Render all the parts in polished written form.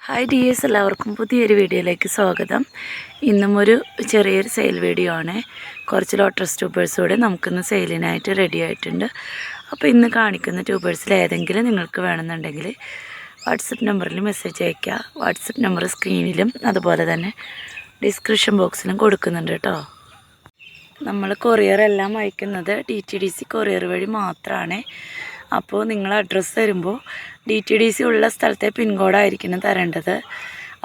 Hi dears, എല്ലാവർക്കും പുതിയൊരു വീഡിയോയിലേക്ക് സ്വാഗതം. ഇന്നും ഒരു ചെറിയൊരു സെയിൽ വീഡിയോ ആണ്. കുറച്ച് ലോട്ടസ് ട്യൂബേഴ്സോടെ നമുക്കിന്ന് സെയിലിനായിട്ട് റെഡി ആയിട്ടുണ്ട്. അപ്പോൾ ഇന്ന് കാണിക്കുന്ന ട്യൂബേഴ്സിൽ ഏതെങ്കിലും നിങ്ങൾക്ക് വേണമെന്നുണ്ടെങ്കിൽ വാട്സപ്പ് നമ്പറിൽ മെസ്സേജ് അയയ്ക്കുക. വാട്സപ്പ് നമ്പർ സ്ക്രീനിലും അതുപോലെ തന്നെ ഡിസ്ക്രിപ്ഷൻ ബോക്സിലും കൊടുക്കുന്നുണ്ട് കേട്ടോ. നമ്മൾ കൊറിയർ എല്ലാം അയക്കുന്നത് DTDC കൊറിയർ വഴി മാത്രമാണ്. അപ്പോൾ നിങ്ങൾ അഡ്രസ്സ് തരുമ്പോൾ DTDC ഉള്ള സ്ഥലത്തെ പിൻകോഡായിരിക്കണം തരേണ്ടത്.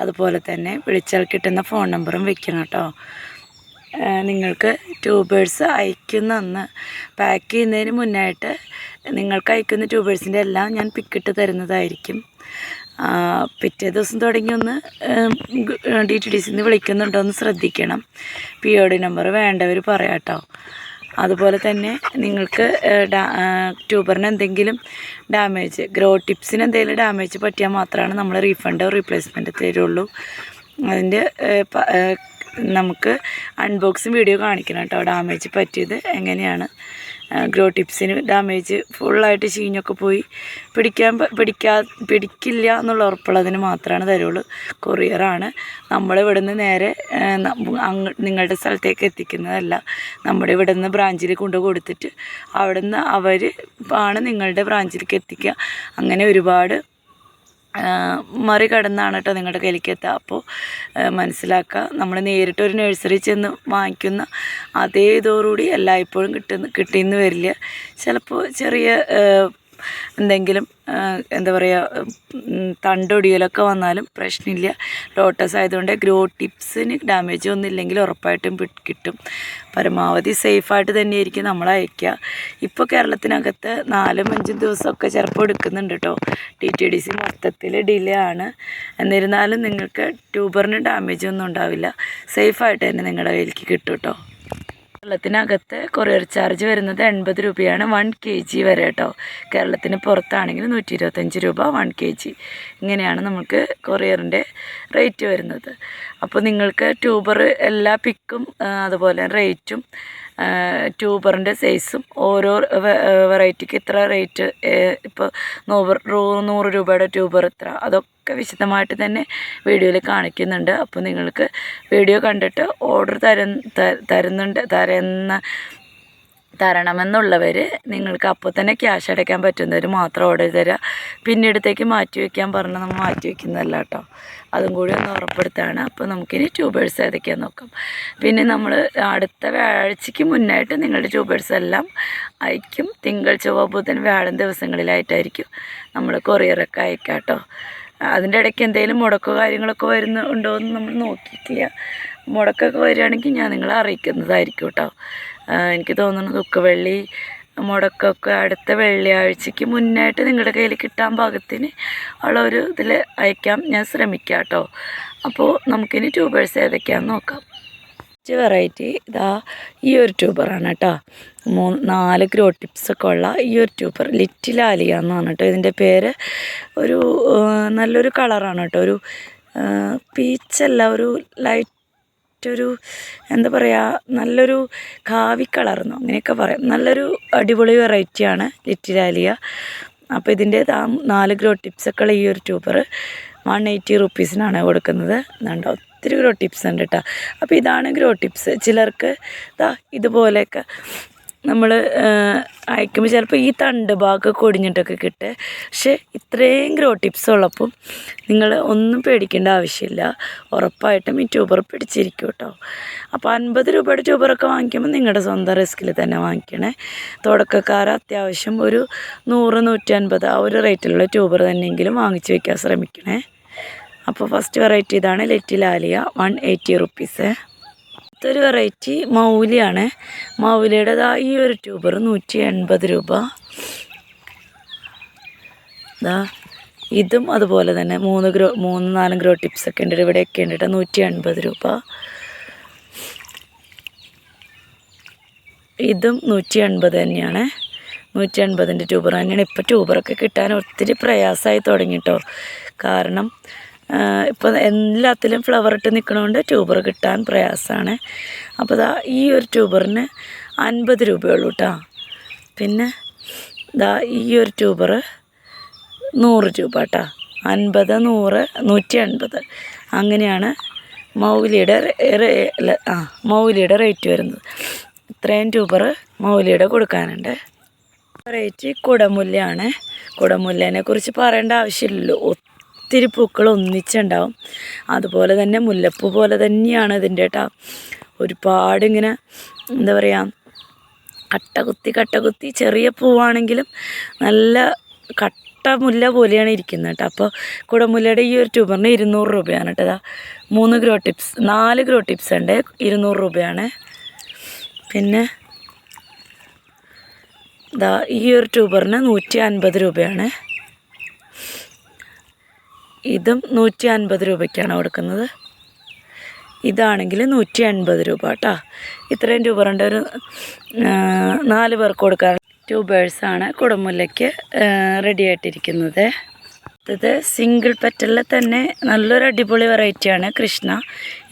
അതുപോലെ തന്നെ വിളിച്ചാൽ കിട്ടുന്ന ഫോൺ നമ്പറും വെക്കണം കേട്ടോ. നിങ്ങൾക്ക് ട്യൂബേഴ്സ് അയക്കുന്ന അന്ന് പാക്ക് ചെയ്യുന്നതിന് മുന്നായിട്ട് നിങ്ങൾക്ക് അയക്കുന്ന ട്യൂബേഴ്സിൻ്റെ എല്ലാം ഞാൻ പിക്കിട്ട് തരുന്നതായിരിക്കും. പിറ്റേ ദിവസം തുടങ്ങി ഒന്ന് DTDCന്ന് വിളിക്കുന്നുണ്ടോ എന്ന് ശ്രദ്ധിക്കണം. POD നമ്പർ വേണ്ടവർ പറയാം കേട്ടോ. അതുപോലെ തന്നെ നിങ്ങൾക്ക് ട്യൂബറിന് എന്തെങ്കിലും ഡാമേജ്, ഗ്രോ ടിപ്സിന് എന്തെങ്കിലും ഡാമേജ് പറ്റിയാൽ മാത്രമാണ് നമ്മൾ റീഫണ്ടോ റീപ്ലേസ്മെൻറ്റ് തരുള്ളൂ. അതിൻ്റെ നമുക്ക് അൺബോക്സിങ് വീഡിയോ കാണിക്കണം കേട്ടോ. ഡാമേജ് പറ്റിയത് എങ്ങനെയാണ്, ഗ്രോ ടിപ്സിന് ഡാമേജ് ഫുള്ളായിട്ട് ചീഞ്ഞൊക്കെ പോയി പിടിക്കില്ല എന്നുള്ള ഉറപ്പുള്ളതിന് മാത്രമാണ് തരുള്ളൂ. കൊറിയറാണ്. നമ്മളിവിടെ നിന്ന് നേരെ നിങ്ങളുടെ സ്ഥലത്തേക്ക് എത്തിക്കുന്നതല്ല. നമ്മുടെ ഇവിടെ നിന്ന് ബ്രാഞ്ചിൽ കൊണ്ടു കൊടുത്തിട്ട് അവിടെ നിന്ന് അവർ ആണ് നിങ്ങളുടെ ബ്രാഞ്ചിലേക്ക് എത്തിക്കുക. അങ്ങനെ ഒരുപാട് മറികടന്നാണ് കേട്ടോ നിങ്ങളുടെ കയ്യിലേക്ക് എത്തുക. അപ്പോൾ മനസ്സിലാക്കുക, നമ്മൾ നേരിട്ട് ഒരു നഴ്സറി ചെന്ന് വാങ്ങിക്കുന്ന അതേ ഇതോടുകൂടി എല്ലായ്പ്പോഴും കിട്ടിയെന്ന് വരില്ല. ചിലപ്പോൾ ചെറിയ എന്തെങ്കിലും എന്താ പറയുക, തണ്ടൊടിയലൊക്കെ വന്നാലും പ്രശ്നമില്ല. ലോട്ടസ് ആയതുകൊണ്ട് ഗ്രോ ടിപ്സിന് ഡാമേജ് ഒന്നും ഇല്ലെങ്കിൽ ഉറപ്പായിട്ടും കിട്ടും. പരമാവധി സേഫായിട്ട് തന്നെയായിരിക്കും നമ്മൾ അയക്കുക. ഇപ്പോൾ കേരളത്തിനകത്ത് 4-5 ദിവസമൊക്കെ ചിലപ്പോൾ എടുക്കുന്നുണ്ട് കേട്ടോ. DTDC മൊത്തത്തിൽ ഡിലേ ആണ്. എന്നിരുന്നാലും നിങ്ങൾക്ക് ട്യൂബറിന് ഡാമേജ് ഒന്നും ഉണ്ടാവില്ല. സേഫായിട്ട് തന്നെ നിങ്ങളുടെ കയ്യിലേക്ക് കിട്ടും കേട്ടോ. കേരളത്തിനകത്ത് കൊറിയർ ചാർജ് വരുന്നത് 80 രൂപയാണ് 1 kg വരെ കേട്ടോ. കേരളത്തിന് പുറത്താണെങ്കിൽ 125 രൂപ 1 kg. ഇങ്ങനെയാണ് നമുക്ക് കൊറിയറിൻ്റെ റേറ്റ് വരുന്നത്. അപ്പോൾ നിങ്ങൾക്ക് ട്യൂബർ എല്ലാ പിക്കും അതുപോലെ റേറ്റും ട്യൂബറിൻ്റെ സൈസും ഓരോ വെറൈറ്റിക്ക് ഇത്ര റേറ്റ്, ഇപ്പോൾ 100 രൂപയുടെ ട്യൂബർ ഇത്ര, അതൊക്കെ വിശദമായിട്ട് തന്നെ വീഡിയോയിൽ കാണിക്കുന്നുണ്ട്. അപ്പോൾ നിങ്ങൾക്ക് വീഡിയോ കണ്ടിട്ട് ഓർഡർ തരണമെന്നുള്ളവർ നിങ്ങൾക്ക് അപ്പോൾ തന്നെ ക്യാഷ് അടയ്ക്കാൻ പറ്റുന്നവർ മാത്രം ഓർഡർ തരിക. പിന്നീടത്തേക്ക് മാറ്റി വയ്ക്കാൻ പറഞ്ഞാൽ നമ്മൾ മാറ്റി വയ്ക്കുന്നതല്ല കേട്ടോ. അതും കൂടി ഒന്ന് ഉറപ്പെടുത്താണ്. അപ്പോൾ നമുക്കിനി ട്യൂബേഴ്സ് ഏതൊക്കെയാണെന്ന് നോക്കാം. പിന്നെ നമ്മൾ അടുത്ത വ്യാഴാഴ്ചയ്ക്ക് മുന്നായിട്ട് നിങ്ങളുടെ ട്യൂബേഴ്സ് എല്ലാം അയക്കും. തിങ്കൾ, ചൊവ്വ, ബുധൻ, വ്യാഴം ദിവസങ്ങളിലായിട്ടായിരിക്കും നമ്മൾ കൊറിയറൊക്കെ അയക്കാം കേട്ടോ. അതിൻ്റെ ഇടയ്ക്ക് എന്തെങ്കിലും മുടക്കോ കാര്യങ്ങളൊക്കെ ഉണ്ടോ എന്ന് നമ്മൾ നോക്കിയിട്ടില്ല. മുടക്കൊക്കെ വരികയാണെങ്കിൽ ഞാൻ നിങ്ങളെ അറിയിക്കുന്നതായിരിക്കും കേട്ടോ. എനിക്ക് തോന്നുന്നു ദുഃഖവെള്ളി മുടക്കൊക്കെ അടുത്ത വെള്ളിയാഴ്ചയ്ക്ക് മുന്നായിട്ട് നിങ്ങളുടെ കയ്യിൽ കിട്ടാൻ പാകത്തിന് ഉള്ള ഒരു ഇതിൽ അയക്കാൻ ഞാൻ ശ്രമിക്കാം കേട്ടോ. അപ്പോൾ നമുക്കിനി ട്യൂബേഴ്സ് ഏതൊക്കെയാണെന്ന് നോക്കാം. വെറൈറ്റി ഇതാ ഈ ഒരു ട്യൂബറാണ് കേട്ടോ. 4 ഗ്രോ ടിപ്സൊക്കെ ഉള്ള ഈ ഒരു ട്യൂബർ ലിറ്റിൽ ആലിയ എന്നാണ് കേട്ടോ ഇതിൻ്റെ പേര്. ഒരു നല്ലൊരു കളറാണ് കേട്ടോ. ഒരു പീച്ചല്ല, ഒരു ലൈറ്റ്, ഒരു എന്താ പറയുക, നല്ലൊരു കാവി കളർന്നോ അങ്ങനെയൊക്കെ പറയാം. നല്ലൊരു അടിപൊളി വെറൈറ്റിയാണ് ലിറ്റിൽ ആലിയ. അപ്പോൾ ഇതിൻ്റെ 4 ഗ്രോ ടിപ്സൊക്കെ ഉള്ള ഈ ഒരു ട്യൂബർ 180 റുപ്പീസിനാണ് കൊടുക്കുന്നത്. എന്നുണ്ടോ ഒത്തിരി ഗ്രോ ടിപ്സ് ഉണ്ട് കേട്ടോ. അപ്പോൾ ഇതാണ് ഗ്രോ ടിപ്സ്. ചിലർക്ക് ഇതുപോലെയൊക്കെ നമ്മൾ അയക്കുമ്പോൾ ചിലപ്പോൾ ഈ തണ്ട് ഭാഗമൊക്കെ ഒടിഞ്ഞിട്ടൊക്കെ കിട്ടുക. പക്ഷേ ഇത്രയും ഗ്രോ ടിപ്സ് ഉള്ളപ്പം നിങ്ങൾ ഒന്നും പേടിക്കേണ്ട ആവശ്യമില്ല. ഉറപ്പായിട്ടും ഈ ട്യൂബർ പിടിച്ചിരിക്കും കേട്ടോ. അപ്പോൾ 50 രൂപയുടെ ട്യൂബറൊക്കെ വാങ്ങിക്കുമ്പോൾ നിങ്ങളുടെ സ്വന്തം റിസ്കിൽ തന്നെ വാങ്ങിക്കണേ. തുടക്കക്കാർ അത്യാവശ്യം ഒരു 100-150 ആ ഒരു റേറ്റിലുള്ള ട്യൂബർ തന്നെയെങ്കിലും വാങ്ങിച്ച് വയ്ക്കാൻ ശ്രമിക്കണേ. അപ്പോൾ ഫസ്റ്റ് വെറൈറ്റി ഇതാണ് ലിറ്റിൽ ആലിയ 180 റുപ്പീസ്. അടുത്തൊരു വെറൈറ്റി മൗലിയാണ്. മൗലിയുടെ ഈ ഒരു ട്യൂബർ 180 രൂപ. ഇതും അതുപോലെ തന്നെ 3-4 ഗ്രോ ടിപ്സൊക്കെ ഉണ്ട്. ഇവിടെയൊക്കെ ഉണ്ട് കേട്ടോ. 180 രൂപ. ഇതും 180 തന്നെയാണ്. 180ൻ്റെ ട്യൂബർ തന്നെയാണ്. ഇപ്പോൾ ട്യൂബറൊക്കെ കിട്ടാൻ ഒത്തിരി പ്രയാസമായി തുടങ്ങിട്ടോ. കാരണം ഇപ്പോൾ എല്ലാത്തിലും ഫ്ലവർ ഇട്ട് നിൽക്കണോണ്ട് ട്യൂബർ കിട്ടാൻ പ്രയാസമാണ്. അപ്പോൾ ഈ ഒരു ട്യൂബറിന് 50 രൂപയുള്ളൂ കേട്ടോ. പിന്നെ ഈ ഒരു ട്യൂബർ 100 രൂപ കേട്ടോ. 50, 100, 150 അങ്ങനെയാണ് മൗലിയുടെ റേറ്റ് വരുന്നത്. ഇത്രയും ട്യൂബർ മൗലിയുടെ കൊടുക്കാനുണ്ട്. റേറ്റ് കുടമുല്ലയാണ്. കുടമുല്ലേനെ കുറിച്ച് പറയേണ്ട ആവശ്യമില്ലല്ലോ, ഒത്തിരി പൂക്കൾ ഒന്നിച്ചുണ്ടാവും. അതുപോലെ തന്നെ മുല്ലപ്പൂ പോലെ തന്നെയാണ് ഇതിൻ്റെ കേട്ടോ. ഒരുപാട് ഇങ്ങനെ എന്താ പറയുക, കട്ടകുത്തി ചെറിയ പൂവാണെങ്കിലും നല്ല കട്ട മുല്ല പോലെയാണ് ഇരിക്കുന്നത് കേട്ടോ. അപ്പോൾ കുടമുല്ലയുടെ ഈ ഒരു ട്യൂബറിന് 200 രൂപയാണ് കേട്ടോ. 4 ഗ്രോ ടിപ്സ് ഉണ്ട്, 200 രൂപയാണ്. പിന്നെ ഈ ഒരു ട്യൂബറിന് 150 രൂപയാണ്. ഇതും 150 രൂപയ്ക്കാണ് കൊടുക്കുന്നത്. ഇതാണെങ്കിൽ 180 രൂപ കേട്ടോ. ഇത്രയും ട്യൂബറുണ്ട്. ഒരു 4 പേർക്ക് കൊടുക്കാൻ ട്യൂബേഴ്സാണ് കുടമുല്ലയ്ക്ക് റെഡി ആയിട്ടിരിക്കുന്നത്. ഇത് സിംഗിൾ പെറ്റലിൽ തന്നെ നല്ലൊരു അടിപൊളി വെറൈറ്റിയാണ് കൃഷ്ണ.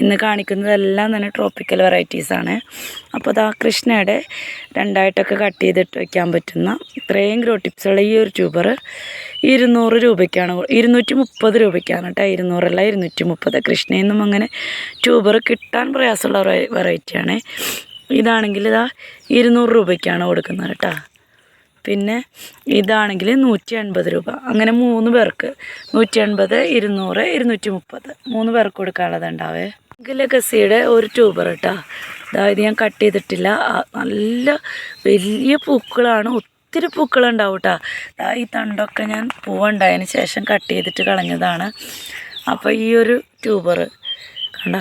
ഇന്ന് കാണിക്കുന്നതെല്ലാം തന്നെ ട്രോപ്പിക്കൽ വെറൈറ്റീസാണ്. അപ്പോൾ അതാ കൃഷ്ണയുടെ 2ആയിട്ടൊക്കെ കട്ട് ചെയ്തിട്ട് വയ്ക്കാൻ പറ്റുന്ന ഇത്രയും ഗ്രോ ടിപ്സുള്ള ഈ ഒരു ട്യൂബർ 200 രൂപയ്ക്കാണ്, 230 രൂപയ്ക്കാണ് കേട്ടോ. 200 അല്ല, 230. കൃഷ്ണയിൽ നിന്നും അങ്ങനെ ട്യൂബർ കിട്ടാൻ പ്രയാസമുള്ള വെറൈറ്റിയാണ്. ഇതാണെങ്കിൽ 200 രൂപയ്ക്കാണ് കൊടുക്കുന്നത് കേട്ടോ. പിന്നെ ഇതാണെങ്കിൽ 180 രൂപ. അങ്ങനെ 3 പേർക്ക് 180, 200, 230 3 പേർക്ക് കൊടുക്കാനുള്ളതുണ്ടാവേ. ഗലഗസിയുടെ ഒരു ട്യൂബർ കേട്ടോ. അതായത് ഞാൻ കട്ട് ചെയ്തിട്ടില്ല. നല്ല വലിയ പൂക്കളാണ്, ഒത്തിരി പൂക്കളുണ്ടാവും കേട്ടോ. ഈ തണ്ടൊക്കെ ഞാൻ പൂവുണ്ടായതിന് ശേഷം കട്ട് ചെയ്തിട്ട് കളഞ്ഞതാണ്. അപ്പോൾ ഈ ഒരു ട്യൂബർ കണ്ട,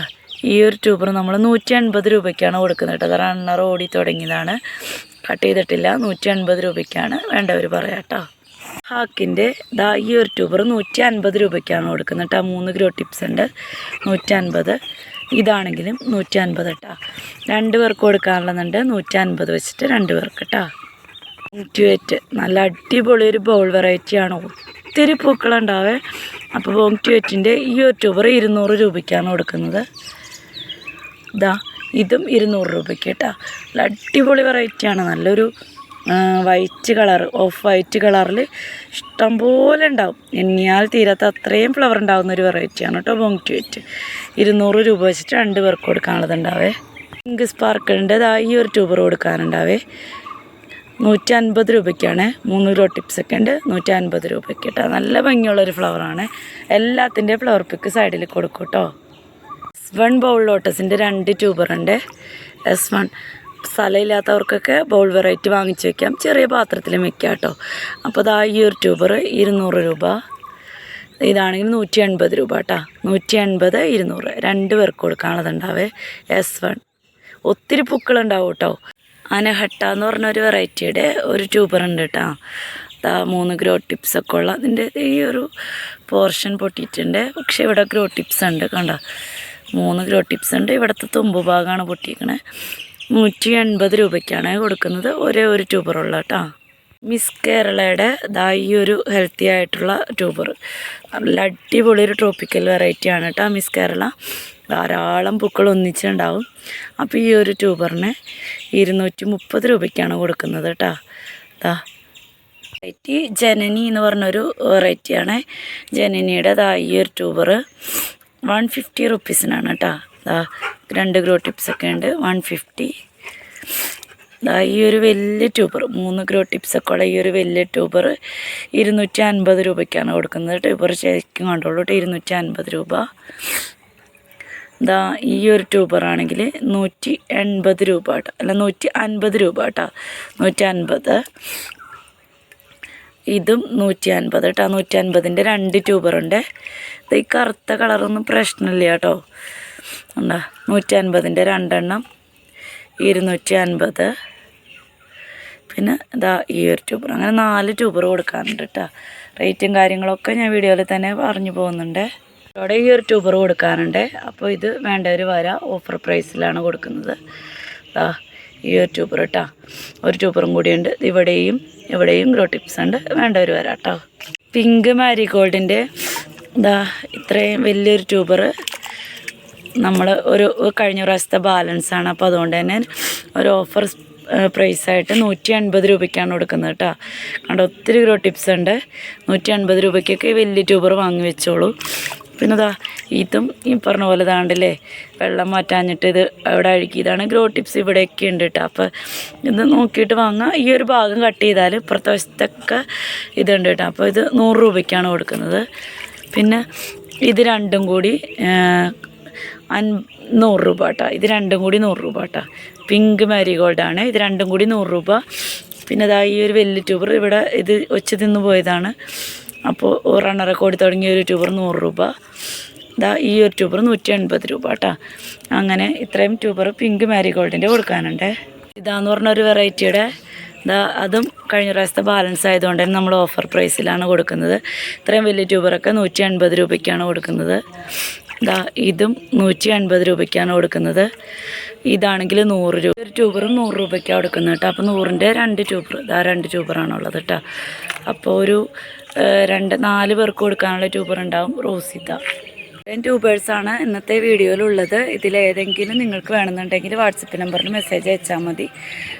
ഈ ഒരു ട്യൂബർ നമ്മൾ 180 രൂപയ്ക്കാണ് കൊടുക്കുന്നത് കേട്ടോ. അത് റണ്ണർ ഓടി തുടങ്ങിയതാണ്, കട്ട് ചെയ്തിട്ടില്ല. 180 രൂപയ്ക്കാണ് വേണ്ടവർ പറയാം കേട്ടോ. ഹാക്കിൻ്റെ ഈ ഒരു ട്യൂബർ 150 രൂപയ്ക്കാണ് കൊടുക്കുന്നത് കേട്ടോ. 3 ഗ്രോ ടിപ്സ് ഉണ്ട്, 150. ഇതാണെങ്കിലും 150 കേട്ടോ. 2 പേർക്ക് കൊടുക്കാനുള്ളതുണ്ട്, 150 വെച്ചിട്ട് 2 പേർക്ക് കേട്ടോ. ബോങ്ക്റ്റുവേറ്റ് നല്ല അടിപൊളി ഒരു ബൗൾ വെറൈറ്റിയാണ്, ഒത്തിരി പൂക്കളുണ്ടാവേ. അപ്പോൾ ബോങ്ക്റ്റുവേറ്റിൻ്റെ ഈ ഒരു ട്യൂബർ 200 രൂപയ്ക്കാണ് കൊടുക്കുന്നത്. ഇതും 200 രൂപയ്ക്ക് കേട്ടോ. നല്ല അടിപൊളി വെറൈറ്റിയാണ്. നല്ലൊരു വൈറ്റ് കളർ, ഓഫ് വൈറ്റ് കളറിൽ ഇഷ്ടംപോലെ ഉണ്ടാവും. എണ്ണിയാൽ തീരാത്ത അത്രയും ഫ്ലവർ ഉണ്ടാകുന്ന ഒരു വെറൈറ്റിയാണ് കേട്ടോ ബോങ്ക്റ്റുവേറ്റ്. 200 രൂപ വെച്ചിട്ട് 2 പേർക്ക് കൊടുക്കാനുള്ളതുണ്ടാവേ. പിങ്ക് സ്പാർക്കിളിൻ്റെ ഈ ഒരു ട്യൂബർ കൊടുക്കാനുണ്ടാവേ. 150 രൂപയ്ക്കാണ്. 3 ഗ്രോ ടിപ്സൊക്കെ ഉണ്ട്, 150 രൂപയ്ക്ക് കേട്ടോ. നല്ല ഭംഗിയുള്ളൊരു ഫ്ലവറാണ്. എല്ലാത്തിൻ്റെയും ഫ്ലവർ പിക്ക് സൈഡിൽ കൊടുക്കും കേട്ടോ. S1 ബൗൾ ലോട്ടസിൻ്റെ 2 ട്യൂബറുണ്ട്. S1 സ്ഥലമില്ലാത്തവർക്കൊക്കെ ബൗൾ വെറൈറ്റി വാങ്ങിച്ച് വയ്ക്കാം, ചെറിയ പാത്രത്തിലും വെക്കാം കേട്ടോ. അപ്പോൾ ഈ ഒരു ട്യൂബർ 200 രൂപ. ഇതാണെങ്കിൽ 180 രൂപ കേട്ടോ. 180, 200 2 പേർക്ക് കൊടുക്കാനുള്ളതുണ്ടാവേ. S1 ഒത്തിരി പൂക്കളുണ്ടാവും കേട്ടോ. അനഹട്ട എന്ന് പറഞ്ഞൊരു വെറൈറ്റിയുടെ ഒരു ട്യൂബറുണ്ട് കേട്ടോ. 3 ഗ്രോ ടിപ്സൊക്കെ ഉള്ള അതിൻ്റെ ഈ ഒരു പോർഷൻ പൊട്ടിയിട്ടുണ്ട്. പക്ഷേ ഇവിടെ ഗ്രോ ടിപ്സ് ഉണ്ട് കണ്ടോ. 3 ഗ്രോ ടിപ്സ് ഉണ്ട്. ഇവിടുത്തെ തുമ്പ് ഭാഗമാണ് പൊട്ടിയിരിക്കണേ. 180 രൂപയ്ക്കാണ് കൊടുക്കുന്നത്. ഒരേ ഒരു ട്യൂബറുള്ള കേട്ടോ. മിസ് കേരളയുടെ ഈ ഒരു ഹെൽത്തി ആയിട്ടുള്ള ട്യൂബർ നല്ല അടിപൊളി ഒരു ട്രോപ്പിക്കൽ വെറൈറ്റിയാണ് കേട്ടോ. മിസ് കേരള ധാരാളം പൂക്കൾ ഒന്നിച്ചുണ്ടാവും. അപ്പോൾ ഈ ഒരു ട്യൂബറിന് 230 രൂപയ്ക്കാണ് കൊടുക്കുന്നത് കേട്ടോ. വെറൈറ്റി ജനനി എന്ന് പറഞ്ഞൊരു വെറൈറ്റിയാണ്. ജനനിയുടെ ഈ ഒരു ട്യൂബർ 150 റുപ്പീസിനാണ് കേട്ടോ. 2 ഗ്രോ ടിപ്സൊക്കെ ഉണ്ട്, 150. ഈ ഒരു വലിയ ട്യൂബർ 3 ഗ്രോ ടിപ്സൊക്കെ ഉള്ള ഈ ഒരു വലിയ ട്യൂബർ 250 രൂപയ്ക്കാണ് കൊടുക്കുന്നത്. ട്യൂബർ ശരിക്കും കണ്ടോളൂ കേട്ടോ, 250 രൂപ. ഈ ഒരു ട്യൂബറാണെങ്കിൽ 180 രൂപ കേട്ടോ, അല്ല 150 രൂപ കേട്ടോ. 150. ഇതും 150 കേട്ടോ. 150ൻ്റെ 2 ട്യൂബറുണ്ട്. ഈ കറുത്ത കളറൊന്നും പ്രശ്നമില്ല കേട്ടോ. ഉണ്ടോ, 150ൻ്റെ 2 എണ്ണം 250. പിന്നെ ഈ ഒരു ട്യൂബർ. അങ്ങനെ 4 ട്യൂബർ കൊടുക്കാറുണ്ട് കേട്ടോ. റേറ്റും കാര്യങ്ങളൊക്കെ ഞാൻ വീഡിയോയിൽ തന്നെ പറഞ്ഞു പോകുന്നുണ്ട്. ഇവിടെ ഈ ഒരു ട്യൂബർ കൊടുക്കാറുണ്ട്. അപ്പോൾ ഇത് വേണ്ടവർ വരാം, ഓഫർ പ്രൈസിലാണ് കൊടുക്കുന്നത്. ഈ ഒരു ട്യൂബർ കേട്ടോ. ഒരു ട്യൂബറും കൂടിയുണ്ട്. ഇവിടെയും ഗ്രോ ടിപ്സ് ഉണ്ട്, വേണ്ടവർ വരാം കേട്ടോ. പിങ്ക് മാരിഗോൾഡിൻ്റെ ഇത്രയും വലിയൊരു ട്യൂബർ നമ്മൾ ഒരു കഴിഞ്ഞ പ്രാവശ്യത്തെ ബാലൻസാണ്. അപ്പോൾ അതുകൊണ്ട് തന്നെ ഒരു ഓഫർ പ്രൈസായിട്ട് 150 രൂപയ്ക്കാണ് കൊടുക്കുന്നത് കേട്ടോ. കണ്ടോ ഒത്തിരി ഗ്രോ ടിപ്സ് ഉണ്ട്. 150 രൂപയ്ക്കൊക്കെ വലിയ ട്യൂബർ വാങ്ങി വെച്ചോളൂ. പിന്നെ ഇതാ ഇതും ഈ പറഞ്ഞ പോലെ ഇതാണ്ടല്ലേ വെള്ളം മാറ്റാഞ്ഞിട്ട് ഇത് അവിടെ അഴുകി. ഇതാണ് ഗ്രോ ടിപ്സ്. ഇവിടെയൊക്കെ ഉണ്ട് കേട്ടോ. അപ്പോൾ ഇത് നോക്കിയിട്ട് വാങ്ങാം. ഈ ഒരു ഭാഗം കട്ട് ചെയ്താൽ ഇപ്പുറത്തെ വശത്തൊക്കെ ഇതുണ്ട് കേട്ടോ. അപ്പോൾ ഇത് 100 രൂപയ്ക്കാണ് കൊടുക്കുന്നത്. പിന്നെ ഇത് രണ്ടും കൂടി 100 രൂപ കേട്ടോ. ഇത് രണ്ടും കൂടി 100 രൂപ കേട്ടോ. പിങ്ക് മാരിഗോൾഡാണ്. ഇത് രണ്ടും കൂടി 100 രൂപ. പിന്നെ ഇതാ ഈ ഒരു വലിയ ട്യൂബർ ഇവിടെ ഇത് ഒച്ച തിന്നു പോയതാണ്. അപ്പോൾ റണ്ണറൊക്കെ ഓടി തുടങ്ങിയ ഒരു ട്യൂബർ 100 രൂപ. ഇതാ ഈ ഒരു ട്യൂബർ 180 രൂപ കേട്ടോ. അങ്ങനെ ഇത്രയും ട്യൂബർ പിങ്ക് മാരിഗോൾഡിൻ്റെ കൊടുക്കാനുണ്ട്. ഇതാന്ന് പറഞ്ഞൊരു വെറൈറ്റിയുടെ ഇതാ അതും കഴിഞ്ഞ പ്രാവശ്യത്തെ ബാലൻസ് ആയതുകൊണ്ട് തന്നെ നമ്മൾ ഓഫർ പ്രൈസിലാണ് കൊടുക്കുന്നത്. ഇത്രയും വലിയ ട്യൂബറൊക്കെ 180 രൂപയ്ക്കാണ് കൊടുക്കുന്നത്. ഇതാ ഇതും 180 രൂപയ്ക്കാണ് കൊടുക്കുന്നത്. ഇതാണെങ്കിൽ 100 രൂപ. ഒരു ട്യൂബറും 100 രൂപയ്ക്കാണ് കൊടുക്കുന്നത് കേട്ടോ. അപ്പോൾ 100ൻ്റെ 2 ട്യൂബർ. ഇതാ 2 ട്യൂബറാണുള്ളത് കേട്ടോ. അപ്പോൾ ഒരു 4 പേർക്ക് കൊടുക്കാനുള്ള ട്യൂബർ ഉണ്ടാവും. റോസിത ട്യൂബേഴ്സാണ് ഇന്നത്തെ വീഡിയോയിലുള്ളത്. ഇതിലേതെങ്കിലും നിങ്ങൾക്ക് വേണമെന്നുണ്ടെങ്കിൽ വാട്സപ്പ് നമ്പറിന് മെസ്സേജ് അയച്ചാൽ മതി.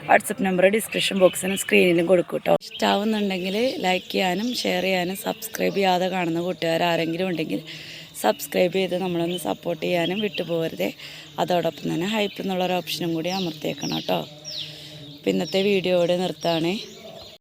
വാട്സപ്പ് നമ്പർ ഡിസ്ക്രിപ്ഷൻ ബോക്സിനും സ്ക്രീനിലും കൊടുക്കും കേട്ടോ. ഇഷ്ടമാവുന്നുണ്ടെങ്കിൽ ലൈക്ക് ചെയ്യാനും ഷെയർ ചെയ്യാനും സബ്സ്ക്രൈബ് ചെയ്യാതെ കാണുന്ന കൂട്ടുകാർ ആരെങ്കിലും ഉണ്ടെങ്കിൽ സബ്സ്ക്രൈബ് ചെയ്ത് നമ്മളൊന്ന് സപ്പോർട്ട് ചെയ്യാനും വിട്ടുപോകരുതേ. അതോടൊപ്പം തന്നെ ഹൈപ്പ് എന്നുള്ളൊരു ഓപ്ഷനും കൂടി അമർത്തിയേക്കണം കേട്ടോ. ഇന്നത്തെ വീഡിയോ ഇവിടെ നിർത്താണേ.